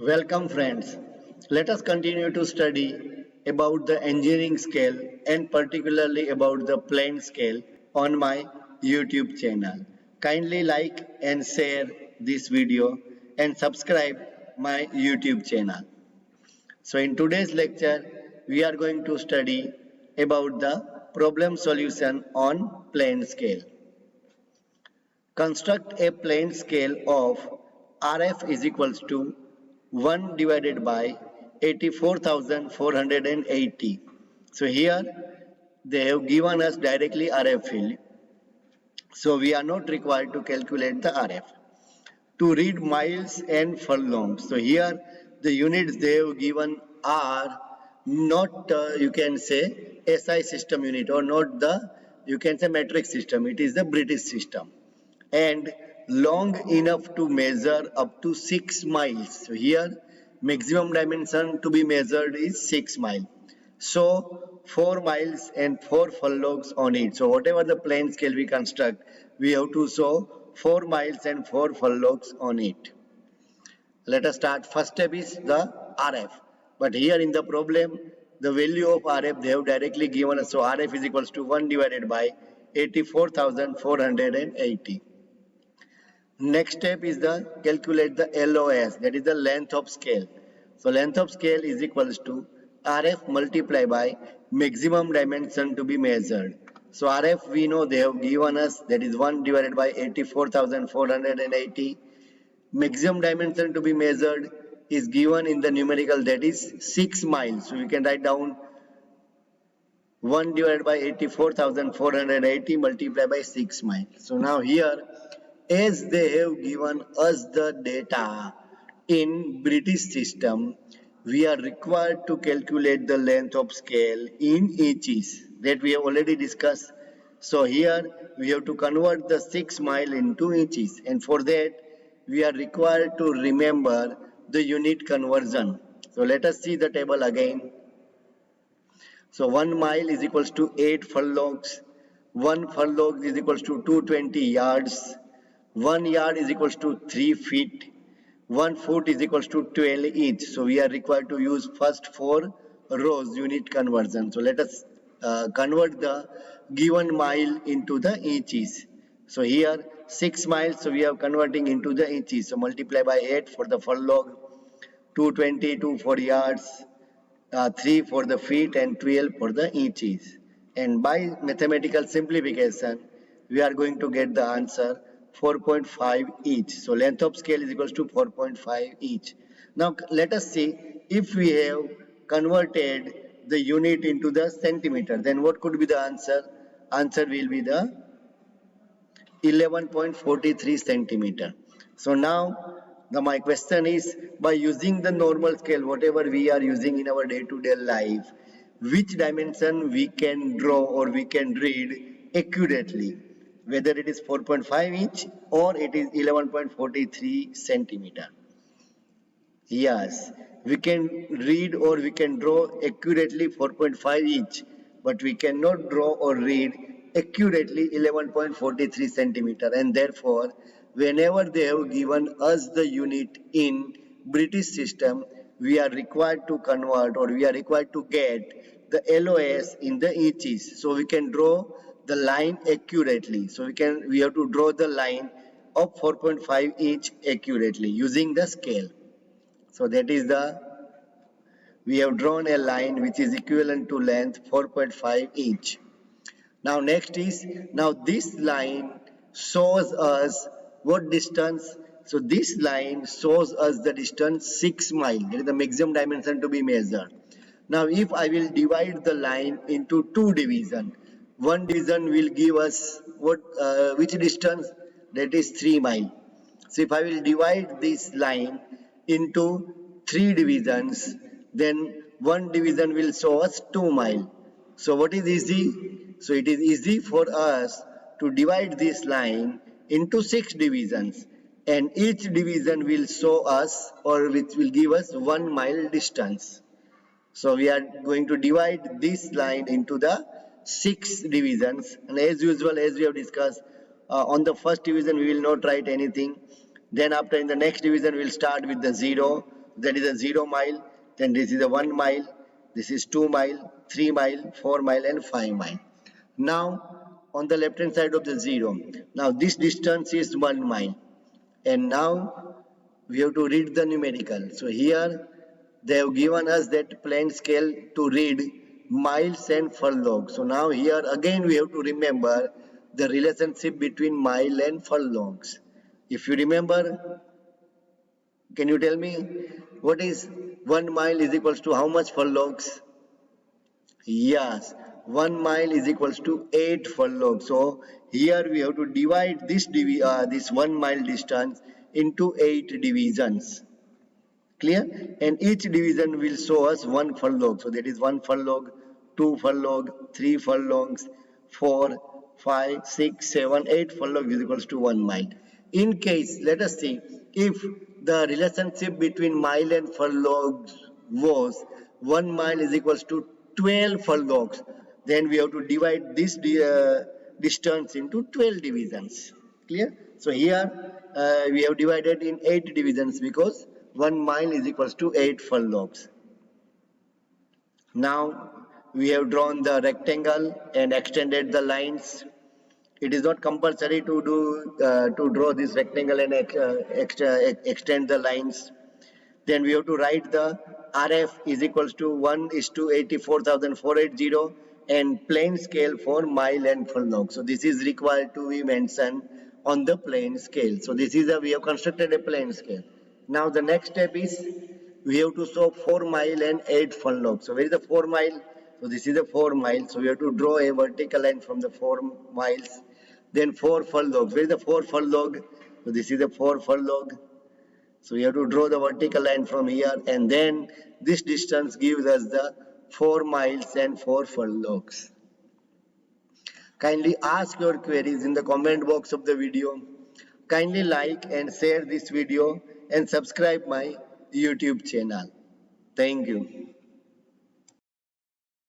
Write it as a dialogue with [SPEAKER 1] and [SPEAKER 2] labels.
[SPEAKER 1] Welcome friends. Let us continue to study about the engineering scale and particularly about the plane scale on my YouTube channel. Kindly like and share this video and subscribe my YouTube channel. So in today's lecture we are going to study about the problem solution on plane scale. Construct a plane scale of RF is equals to 1 divided by 84,480. So here they have given us directly RF field. So we are not required to calculate the RF. To read miles and furlongs. So here the units they have given are not you can say SI system unit or not the you can say metric system. It is the British system and long enough to measure up to 6 miles. So here maximum dimension to be measured is 6 miles. So 4 miles and 4 furlongs on it. So whatever the plane scale we construct, we have to show 4 miles and 4 furlongs on it. Let us start. First step is the RF. But here in the problem, the value of RF they have directly given us. So RF is equals to 1 divided by 84,480. Next step is the calculate the LOS, that is the length of scale. So length of scale is equals to RF multiplied by maximum dimension to be measured. So RF we know they have given us, that is 1 divided by 84,480. Maximum dimension to be measured is given in the numerical, that is 6 miles. So we can write down 1 divided by 84,480 multiplied by 6 miles. So now here, as they have given us the data in British system, we are required to calculate the length of scale in inches, that we have already discussed. So here we have to convert the 6 mile into inches, and for that we are required to remember the unit conversion. So let us see the table again. So 1 mile is equals to 8 furlongs. 1 furlong is equals to 220 yards. 1 yard is equals to 3 feet. 1 foot is equals to 12 inch. So we are required to use first 4 rows unit conversion. So let us convert the given mile into the inches. So here 6 miles, so we are converting into the inches. So multiply by 8 for the furlong, 222 for yards, 3 for the feet and 12 for the inches. And by mathematical simplification, we are going to get the answer 4.5 each. So length of scale is equals to 4.5 each. Now let us see if we have converted the unit into the centimeter, then what could be the answer? Answer will be the 11.43 centimeter. So now my question is, by using the normal scale, whatever we are using in our day-to-day life, which dimension we can draw or we can read accurately, whether it is 4.5 inch or it is 11.43 centimeter. Yes, we can read or we can draw accurately 4.5 inch, but we cannot draw or read accurately 11.43 centimeter, and therefore whenever they have given us the unit in British system, we are required to convert or we are required to get the LOS in the inches, so we can draw the line accurately. So we have to draw the line of 4.5 inch accurately using the scale. So that is we have drawn a line which is equivalent to length 4.5 inch. Now next is, now this line shows us what distance. So this line shows us the distance 6 miles. That is the maximum dimension to be measured. Now if I will divide the line into 2 divisions, one division will give us which distance? That is 3 miles. So if I will divide this line into 3 divisions, then one division will show us 2 miles. So what is easy? So it is easy for us to divide this line into 6 divisions, and each division will show us or which will give us 1 mile distance. So we are going to divide this line into the 6 divisions, and as usual, as we have discussed, on the first division we will not write anything. Then after in the next division we will start with the 0. that is a 0 mile, then this is a 1 mile, this is 2 mile, 3 mile, 4 mile and 5 mile. Now on the left hand side of the 0, now this distance is 1 mile, and now we have to read the numerical. So here they have given us that plane scale to read miles and furlongs. So now here again we have to remember the relationship between mile and furlongs. If you remember, can you tell me what is 1 mile is equals to how much furlongs? Yes, 1 mile is equals to 8 furlongs. So here we have to divide this 1 mile distance into 8 divisions. Clear? And each division will show us 1 furlong. So that is 1 furlong, 2 furlong, 3 furlongs, 4, 5, 6, 7, 8 furlong is equals to 1 mile. In case, let us see, if the relationship between mile and furlongs was 1 mile is equals to 12 furlongs, then we have to divide this distance into 12 divisions. Clear? So here we have divided in 8 divisions because 1 mile is equals to 8 furlongs. Now we have drawn the rectangle and extended the lines. It is not compulsory to draw this rectangle and extend the lines. Then we have to write the RF is equals to 1 is to 84,480 and plane scale for mile and furlong. So this is required to be mentioned on the plane scale. So this is we have constructed a plane scale. Now the next step is we have to show 4 mile and 8 furlong. So where is the 4 mile? So this is a 4 mile. So we have to draw a vertical line from the 4 miles. Then 4 furlongs. Where is the 4 furlong? So this is the 4 furlong. So we have to draw the vertical line from here, and then this distance gives us the 4 miles and 4 furlongs. Kindly ask your queries in the comment box of the video. Kindly like and share this video and subscribe my YouTube channel. Thank you.